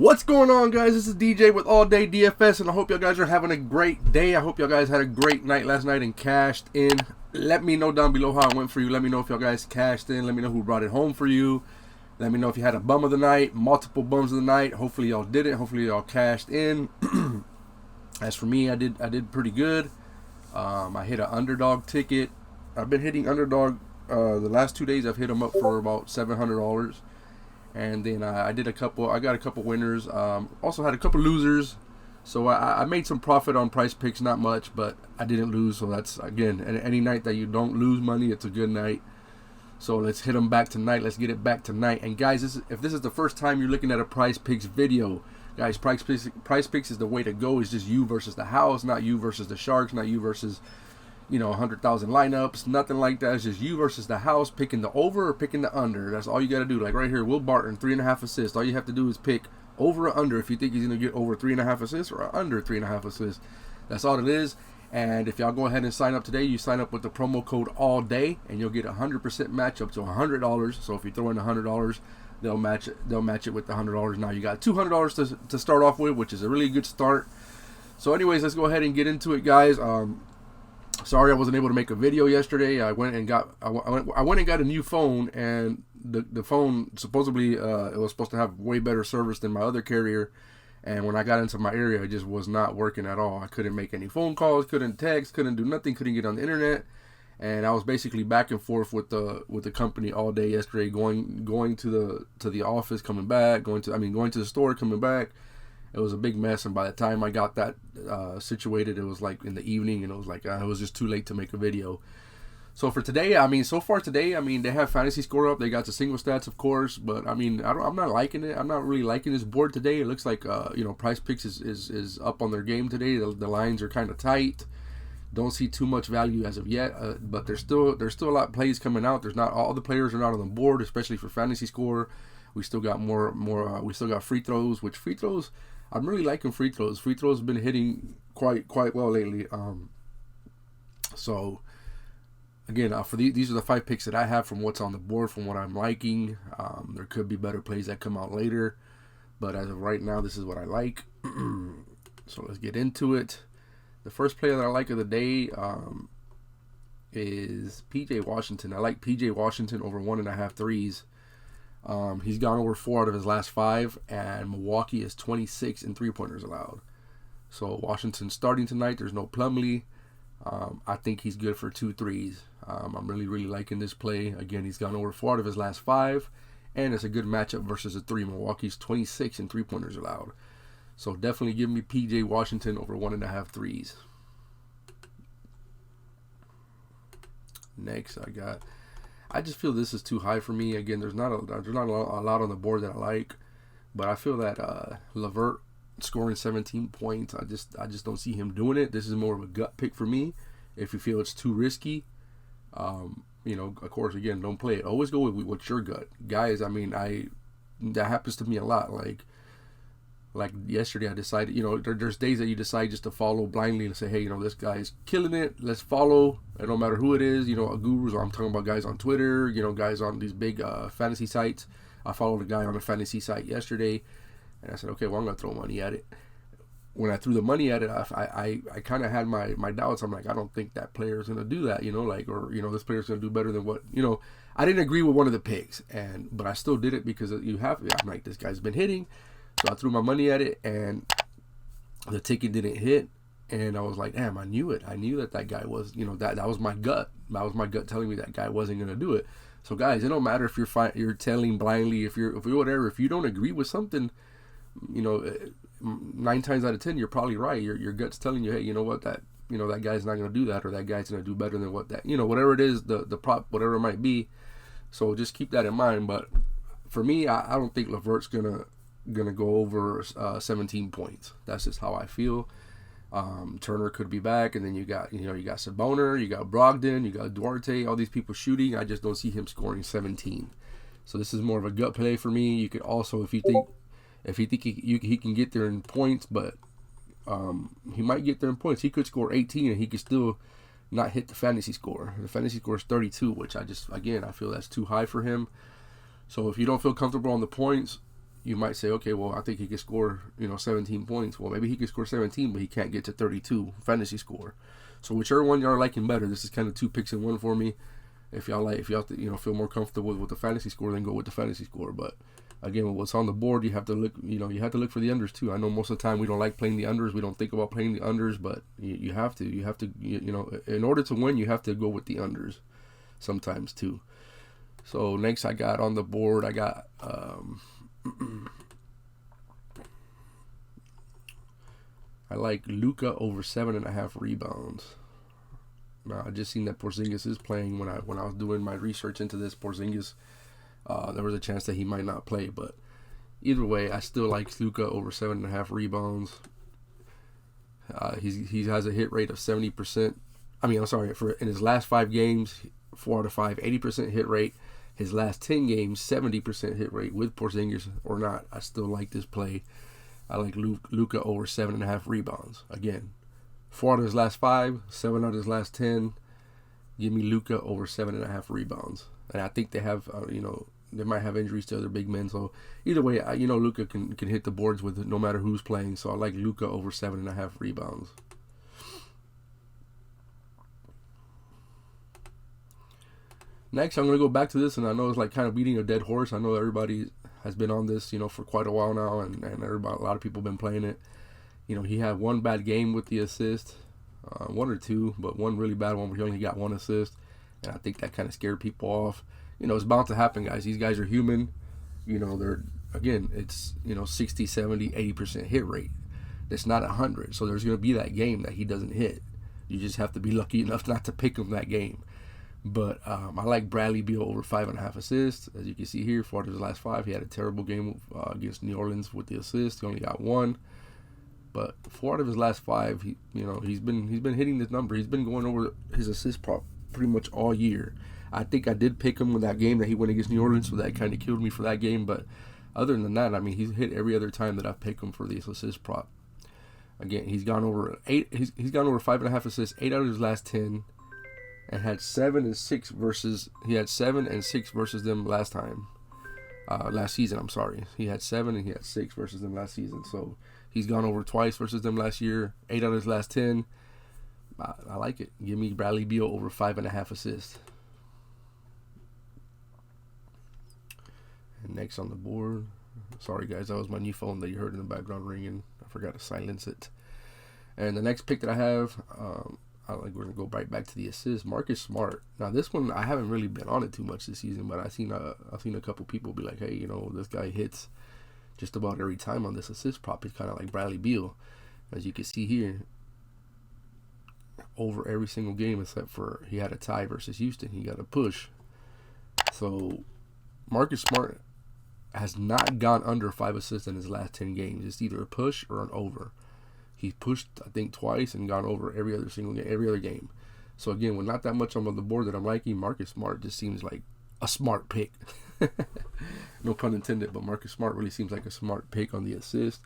What's going on, guys? This is DJ with All Day DFS, and I hope y'all guys are having a great day. I hope y'all guys had a great night last night and cashed in. Let me know down below how it went for you. Let me know if y'all guys cashed in. Let me know who brought it home for you. Let me know if you had a bum of the night, multiple bums of the night. Hopefully y'all did it. Hopefully y'all cashed in. As for me, I did pretty good. I hit an underdog ticket. I've been hitting underdog the last 2 days. I've hit them up for about $700. And then I got a couple winners. Also had a couple losers. So I made some profit on PrizePicks, not much, but I didn't lose. So that's, again, any night that you don't lose money, it's a good night. So let's hit them back tonight. Let's get it back tonight. And guys, if this is the first time you're looking at a PrizePicks video, guys, PrizePicks is the way to go. It's just you versus the house, not you versus the Sharks, not you versus 100,000 lineups, nothing like that. It's just you versus the house, picking the over or picking the under. That's all you got to do. Like right here, Will Barton, 3.5 assists. All you have to do is pick over or under if you think he's going to get over 3.5 assists or under 3.5 assists. That's all it is. And if y'all go ahead and sign up today, you sign up with the promo code ALLDAY, and you'll get 100% match up to $100. So if you throw in $100, they'll match it with the $100. Now you got $200 to start off with, which is a really good start. So anyways, let's go ahead and get into it, guys. Sorry I wasn't able to make a video yesterday. I went and got a new phone, and the phone supposedly it was supposed to have way better service than my other carrier. And when I got into my area, it just was not working at all. I couldn't make any phone calls, couldn't text, couldn't do nothing, couldn't get on the internet. And I was basically back and forth with the company all day yesterday, going to the office, coming back, going to the store, coming back. It was a big mess, and by the time I got that situated, it was like in the evening, and it was like it was just too late to make a video. So for today, so far today, they have fantasy score up. They got the single stats, of course, but I'm not liking it. I'm not really liking this board today. It looks like PrizePicks is up on their game today. The lines are kind of tight. Don't see too much value as of yet, but there's still a lot of plays coming out. There's not all the players are not on the board, especially for fantasy score. We still got more. We still got free throws, which free throws. I'm really liking free throws. Free throws have been hitting quite well lately. So again, these are the 5 picks that I have from what's on the board, from what I'm liking. There could be better plays that come out later, but as of right now, this is what I like. So let's get into it. The first player that I like of the day is PJ Washington. I like PJ Washington over 1.5 threes. He's gone over 4 out of his last 5, and Milwaukee is 26 in 3-pointers allowed. So Washington starting tonight. There's no Plumlee. I think he's good for 2 threes. I'm really liking this play. Again, he's gone over 4 out of his last 5, and it's a good matchup versus a 3. Milwaukee's 26 in 3-pointers allowed. So definitely give me PJ Washington over 1.5 threes. Next, I just feel this is too high for me. Again, there's not a lot on the board that I like, but I feel that LeVert scoring 17 points, I just don't see him doing it. This is more of a gut pick for me. If you feel it's too risky, of course, again, don't play it. Always go with what's your gut, guys. That happens to me a lot. Like yesterday, I decided, there's days that you decide just to follow blindly and say, hey, this guy's killing it. Let's follow. It don't matter who it is, gurus. Or I'm talking about guys on Twitter, guys on these big fantasy sites. I followed a guy on a fantasy site yesterday, and I said, okay, well, I'm going to throw money at it. When I threw the money at it, I kind of had my doubts. I'm like, I don't think that player is going to do that, this player's going to do better than what, I didn't agree with one of the picks, but I still did it because I'm like, this guy's been hitting. So I threw my money at it, and the ticket didn't hit, and I was like, damn, I knew it. I knew that guy was, that was my gut. That was my gut telling me that guy wasn't going to do it. So guys, it don't matter if you're telling blindly, if you're whatever. If you don't agree with something, 9 times out of 10, you're probably right. Your gut's telling you, hey, you know what, that guy's not going to do that, or that guy's going to do better than what that, whatever it is, the prop, whatever it might be. So just keep that in mind. But for me, I don't think LeVert's gonna go over 17 points. That's just how I feel. Turner could be back, and then you got Sabonis, you got Brogdon, you got Duarte, all these people shooting. I just don't see him scoring 17. So this is more of a gut play for me. You could also, if you think he can get there in points, but he might get there in points. He could score 18, and he could still not hit the fantasy score. The fantasy score is 32, which I feel that's too high for him. So if you don't feel comfortable on the points, you might say, okay, well, I think he could score, 17 points. Well, maybe he could score 17, but he can't get to 32 fantasy score. So whichever one y'all are liking better, this is kind of 2 picks in one for me. If y'all feel more comfortable with the fantasy score, then go with the fantasy score. But again, what's on the board, you have to look, you have to look for the unders too. I know most of the time we don't like playing the unders. We don't think about playing the unders, but you have to, in order to win, you have to go with the unders sometimes too. So next I got on the board, I got, I like Luka over 7.5 rebounds. Now, I just seen that Porzingis is playing. When I was doing my research into this, Porzingis, there was a chance that he might not play. But either way, I still like Luka over 7.5 rebounds. He has a hit rate of 70%. In his last 5 games, 4 out of 5, 80% hit rate. His last 10 games, 70% hit rate with Porzingis or not. I still like this play. I like Luka over 7.5 rebounds. Again, 4 out of his last 5, 7 out of his last 10. Give me Luka over 7.5 rebounds. And I think they have, they might have injuries to other big men. So either way, Luka can hit the boards with it no matter who's playing. So I like Luka over 7.5 rebounds. Next, I'm going to go back to this, and I know it's like kind of beating a dead horse. I know everybody has been on this, for quite a while now, and a lot of people have been playing it. He had one bad game with the assist, 1 or 2, but one really bad one where he only got 1 assist, and I think that kind of scared people off. It's bound to happen, guys. These guys are human. It's 60, 70, 80% hit rate. It's not 100, so there's going to be that game that he doesn't hit. You just have to be lucky enough not to pick him that game. But I like Bradley Beal over 5.5 assists. As you can see here, 4 of his last 5, he had a terrible game against New Orleans with the assist. He only got 1. But 4 out of his last 5, he's been hitting this number. He's been going over his assist prop pretty much all year. I think I did pick him with that game that he went against New Orleans, so that kind of killed me for that game. But other than that, he's hit every other time that I've picked him for the assist prop. Again, he's gone over 8. He's gone over 5.5 assists, 8 out of his last 10. And had 7 and 6 versus. He had 7 and 6 versus them last season. I'm sorry. He had 7 and he had 6 versus them last season. So he's gone over twice versus them last year. 8 out of his last 10. I like it. Give me Bradley Beal over 5.5 assists. And next on the board. Sorry guys, that was my new phone that you heard in the background ringing. I forgot to silence it. And the next pick that I have. We're going to go right back to the assist. Marcus Smart. Now, this one, I haven't really been on it too much this season, but I've seen a couple people be like, hey, this guy hits just about every time on this assist prop. He's kind of like Bradley Beal. As you can see here, over every single game except for he had a tie versus Houston. He got a push. So, Marcus Smart has not gone under 5 assists in his last 10 games. It's either a push or an over. He's pushed, I think, twice and gone over every other game. So again, with not that much on the board that I'm liking, Marcus Smart just seems like a smart pick. No pun intended, but Marcus Smart really seems like a smart pick on the assist.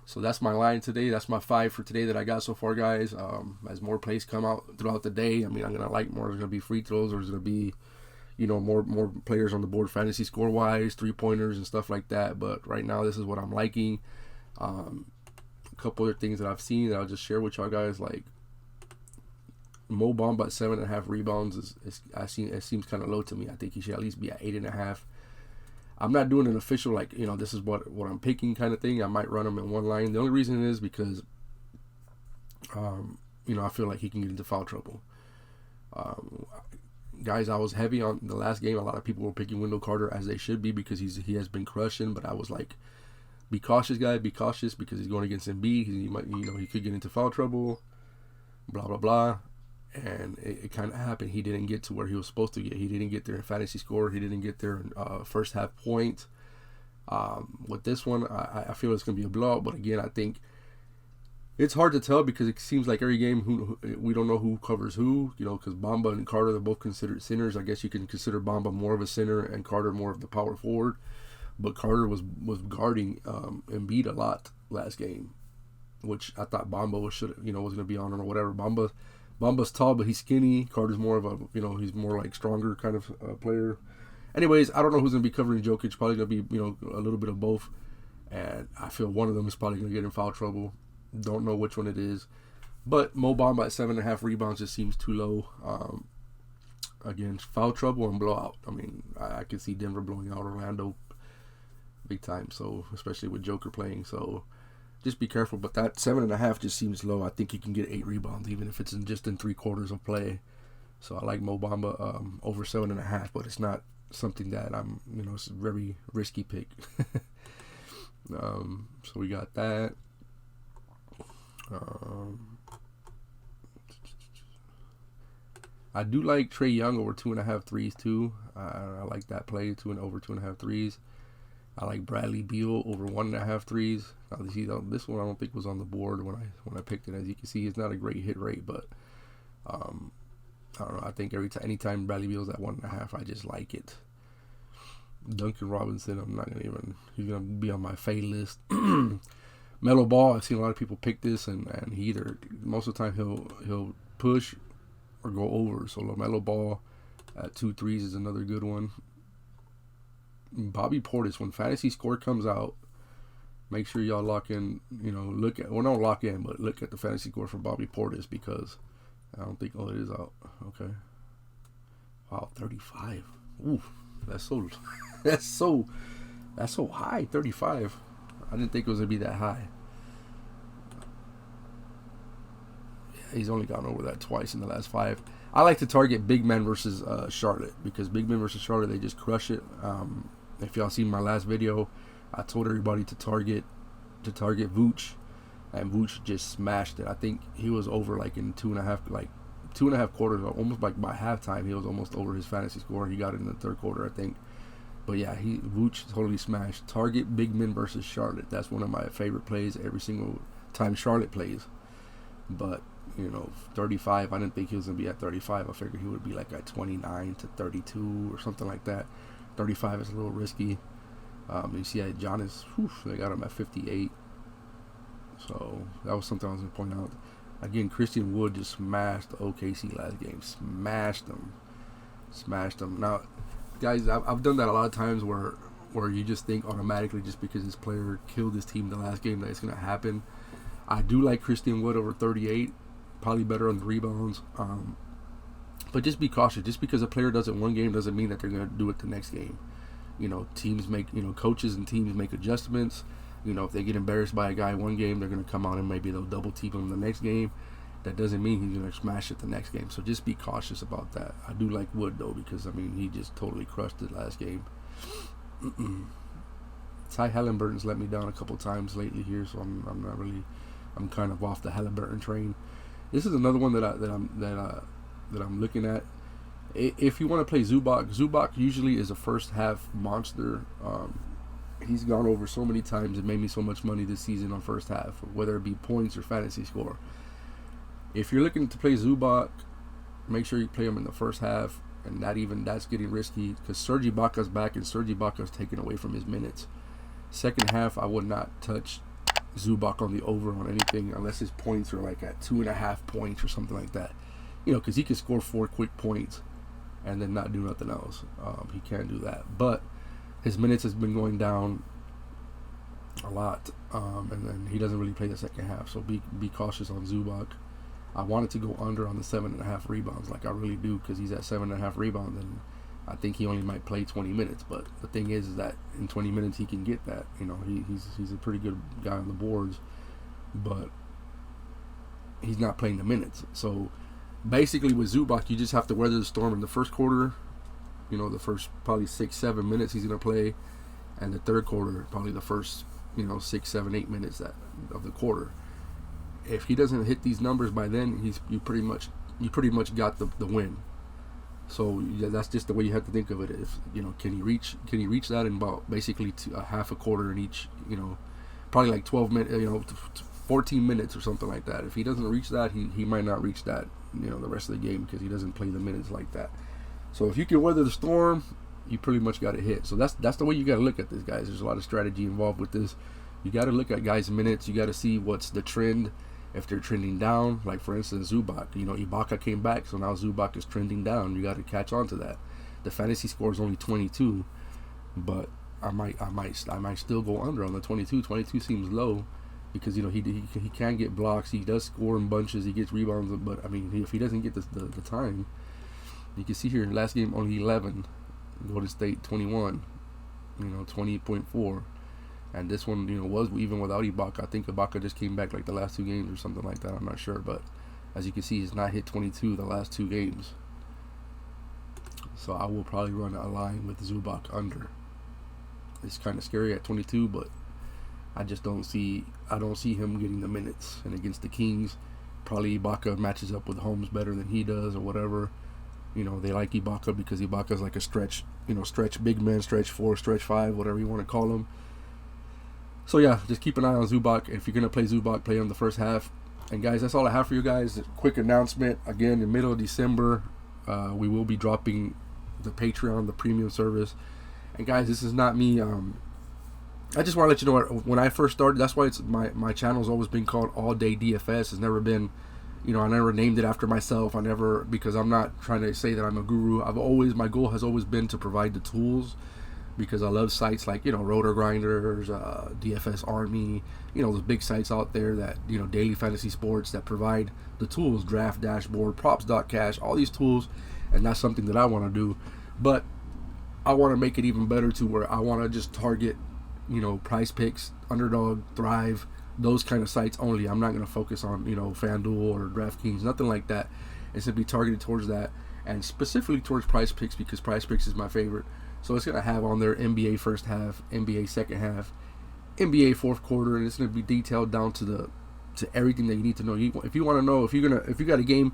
So that's my line today. That's my 5 for today that I got so far, guys. As more plays come out throughout the day, I'm gonna like more. There's gonna be free throws, or there's gonna be, more players on the board, fantasy score wise, 3-pointers and stuff like that. But right now, this is what I'm liking. Couple other things that I've seen that I'll just share with y'all guys, like Mo Bamba at 7.5 rebounds it seems kind of low to me. I think he should at least be at 8.5. I'm not doing an official this is what I'm picking kind of thing. I might run him in one line. The only reason is because I feel like he can get into foul trouble. Guys, I was heavy on the last game. A lot of people were picking Wendell Carter, as they should be, because he has been crushing, but I was like, be cautious, guys. Be cautious because he's going against Embiid. He might, he could get into foul trouble. Blah blah blah, and it kind of happened. He didn't get to where he was supposed to get. He didn't get there in fantasy score. He didn't get there in first half point. With this one, I feel it's gonna be a blowout. But again, I think it's hard to tell because it seems like every game we don't know who covers who. Because Bamba and Carter, they're both considered centers. I guess you can consider Bamba more of a center and Carter more of the power forward. But Carter was guarding Embiid a lot last game, which I thought Bamba was going to be on him or whatever. Bamba's tall, but he's skinny. Carter's more of a he's more like stronger kind of player. Anyways, I don't know who's going to be covering Jokic. Probably going to be a little bit of both. and I feel one of them is probably going to get in foul trouble. Don't know which one it is. But Mo Bamba at 7.5 rebounds just seems too low. Again, foul trouble and blowout. I mean, I can see Denver blowing out Orlando big time. So, especially with Joker playing. So, just be careful. But that 7.5 just seems low. I think he can get 8 rebounds, even if it's just in 3/4 of play. So, I like Mo Bamba over 7.5. But it's not something that it's a very risky pick. So, we got that. I do like Trae Young over 2.5 threes too. I like that play, over 2.5 threes. I like Bradley Beal over 1.5 threes. Now, this one I don't think was on the board when I picked it. As you can see, it's not a great hit rate, but I don't know. I think anytime Bradley Beal's at 1.5, I just like it. Duncan Robinson, he's gonna be on my fade list. Melo Ball, I've seen a lot of people pick this, and he either most of the time he'll push or go over. So LaMelo Ball at 2 threes is another good one. Bobby Portis, when fantasy score comes out, make sure y'all lock in. Don't lock in, but look at the fantasy score for Bobby Portis, because I don't think it is out. Okay. Wow, 35. Ooh, that's so high. 35. I didn't think it was gonna be that high. He's only gone over that twice in the last 5. I like to target big men versus Charlotte, because big men versus Charlotte, they just crush it. If y'all seen my last video, I told everybody to target Vooch, and Vooch just smashed it. I think he was over like in 2.5 quarters, almost like by halftime. He was almost over his fantasy score. He got it in the 3rd quarter, I think. But yeah, Vooch totally smashed. Target big men versus Charlotte. That's one of my favorite plays every single time Charlotte plays. But 35, I didn't think he was going to be at 35. I figured he would be like at 29 to 32 or something like that. 35 is a little risky. You see at Giannis, they got him at 58. So that was something I was going to point out. Again, Christian Wood just smashed OKC last game. Smashed them. Now, guys, I've done that a lot of times where you just think automatically, just because this player killed his team the last game, that it's going to happen. I do like Christian Wood over 38. Probably better on the rebounds. But just be cautious. Just because a player does it one game doesn't mean that they're going to do it the next game. Teams make, coaches and teams make adjustments. If they get embarrassed by a guy one game, they're going to come out and maybe they'll double team him the next game. That doesn't mean he's going to smash it the next game. So just be cautious about that. I do like Wood, though, because, he just totally crushed it last game. Ty Halliburton's let me down a couple times lately here, so I'm kind of off the Halliburton train. This is another one that I'm looking at. If you want to play Zubac usually is a first half monster. He's gone over so many times and made me so much money this season on first half, whether it be points or fantasy score. If you're looking to play Zubac, make sure you play him in the first half, and that's getting risky, because Serge Ibaka's back, and Serge Ibaka's taken away from his minutes. Second half, I would not touch Zubac on the over on anything unless his points are like at 2.5 points or something like that. Because he can score 4 quick points and then not do nothing else. He can't do that. But his minutes has been going down a lot, and then he doesn't really play the second half. So be cautious on Zubac. I wanted to go under on the 7.5 rebounds, like I really do, because he's at 7.5 rebounds, and I think he only might play 20 minutes. But the thing is that in 20 minutes he can get that. He's a pretty good guy on the boards, but he's not playing the minutes. So basically with Zubac, you just have to weather the storm in the first quarter. The first probably 6-7 minutes he's going to play, and the third quarter probably the first 6, 7, 8 minutes of the quarter. If he doesn't hit these numbers by then, you pretty much got the win. So that's just the way you have to think of it. If can he reach that in about basically a half a quarter in each, probably like 12 minutes, 14 minutes or something like that. If he doesn't reach that, he might not reach that, the rest of the game, because he doesn't play the minutes like that. So if you can weather the storm, you pretty much got it hit. So that's the way you got to look at this, guys. There's a lot of strategy involved with this. You got to look at guys' minutes. You got to see what's the trend. If they're trending down, like for instance Zubac, Ibaka came back, so now Zubac is trending down. You got to catch on to that. The fantasy score is only 22, but I might still go under on the 22. 22 seems low because he can get blocks. He does score in bunches. He gets rebounds, but I mean if he doesn't get the time, you can see here last game only 11, Golden State 21, 20.4, and this one was even without Ibaka. I think Ibaka just came back like the last 2 games or something like that. I'm not sure, but as you can see, he's not hit 22 the last 2 games. So I will probably run a line with Zubac under. It's kind of scary at 22, but I just don't see him getting the minutes. And against the Kings, probably Ibaka matches up with Holmes better than he does or whatever. They like Ibaka because Ibaka's like a stretch big man, stretch 4, stretch 5, whatever you want to call him. So yeah, just keep an eye on Zubac. If you're gonna play Zubac, play him the first half. And guys, that's all I have for you guys. A quick announcement. Again, in the middle of December, we will be dropping the Patreon, the premium service. And guys, this is not me. I just want to let you know, when I first started, that's why it's my channel's always been called All Day DFS. It's never been, I never named it after myself. Because I'm not trying to say that I'm a guru. My goal has always been to provide the tools, because I love sites like, Rotor Grinders, DFS Army, those big sites out there that, Daily Fantasy Sports, that provide the tools, Draft Dashboard, PROPS.CASH, all these tools. And that's something that I want to do. But I want to make it even better to where I want to just target, PrizePicks, Underdog, Thrive, those kind of sites only. I'm not going to focus on, FanDuel or DraftKings, nothing like that. It's going to be targeted towards that, and specifically towards PrizePicks, because PrizePicks is my favorite. So it's going to have on there NBA first half, NBA second half, NBA fourth quarter, and it's going to be detailed down to everything that you need to know. If you want to know, if you got a game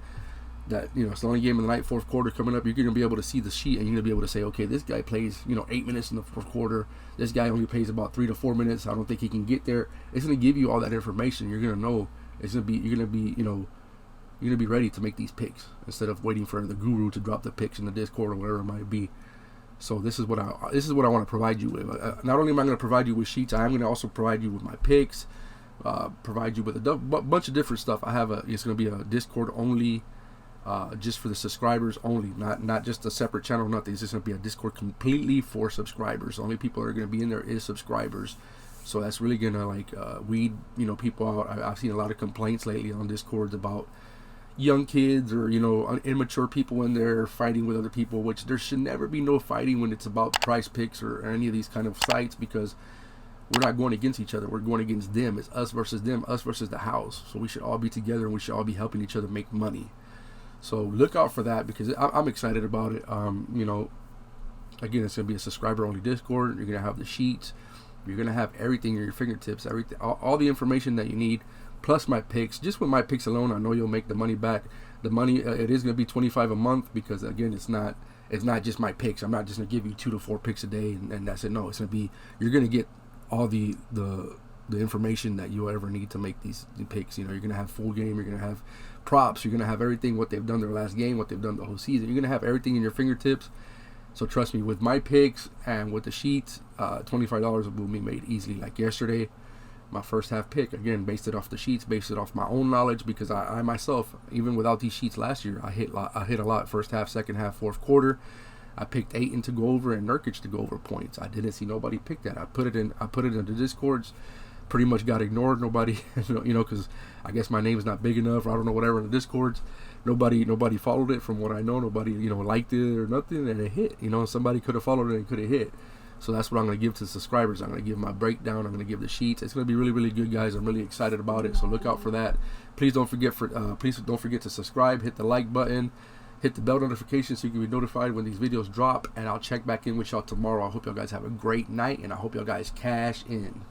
that it's the only game of the night, fourth quarter coming up, you're going to be able to see the sheet, and you're going to be able to say, okay, this guy plays 8 minutes in the fourth quarter, this guy only plays about 3 to 4 minutes, I don't think he can get there. It's going to give you all that information. You're going to know. You're going to be ready to make these picks instead of waiting for the guru to drop the picks in the Discord or whatever it might be. So this is what I want to provide you with. Not only am I going to provide you with sheets, I am going to also provide you with my picks, provide you with a bunch of different stuff. It's going to be a Discord only, just for the subscribers only, not just a separate channel, nothing. It's just going to be a Discord completely for subscribers. The only people that are going to be in there is subscribers. So that's really going to weed people out. I've seen a lot of complaints lately on Discords about young kids or immature people in there fighting with other people, which there should never be no fighting when it's about PrizePicks or any of these kind of sites, because we're not going against each other. We're going against them. It's us versus them, us versus the house. So we should all be together, and we should all be helping each other make money. So look out for that, because I'm excited about it. Again, it's going to be a subscriber-only Discord. You're going to have the sheets. You're going to have everything at your fingertips, all the information that you need, plus my picks. Just with my picks alone, I know you'll make the money back. The money, it is going to be $25 a month, because again, it's not just my picks. I'm not just going to give you 2 to 4 picks a day and that's it. No, it's going to be, you're going to get all the information that you'll ever need to make the picks. You're going to have full game. You're going to have props. You're going to have everything, what they've done their last game, what they've done the whole season. You're going to have everything in your fingertips. So trust me, with my picks and with the sheets, $25 will be made easily. Like yesterday, my first half pick, again, based it off the sheets, based it off my own knowledge, because I myself, even without these sheets last year, I hit a lot first half, second half, fourth quarter. I picked Ayton to go over and Nurkic to go over points. I didn't see nobody pick that. I put it in the Discords, pretty much got ignored. Nobody, because I guess my name is not big enough, or I don't know, whatever, in the Discords. Nobody followed it, from what I know. Nobody, liked it or nothing, and it hit. Somebody could have followed it and could have hit. So that's what I'm going to give to the subscribers. I'm going to give my breakdown. I'm going to give the sheets. It's going to be really, really good, guys. I'm really excited about it. So look out for that. Please don't forget to subscribe. Hit the like button. Hit the bell notification so you can be notified when these videos drop. And I'll check back in with y'all tomorrow. I hope y'all guys have a great night, and I hope y'all guys cash in.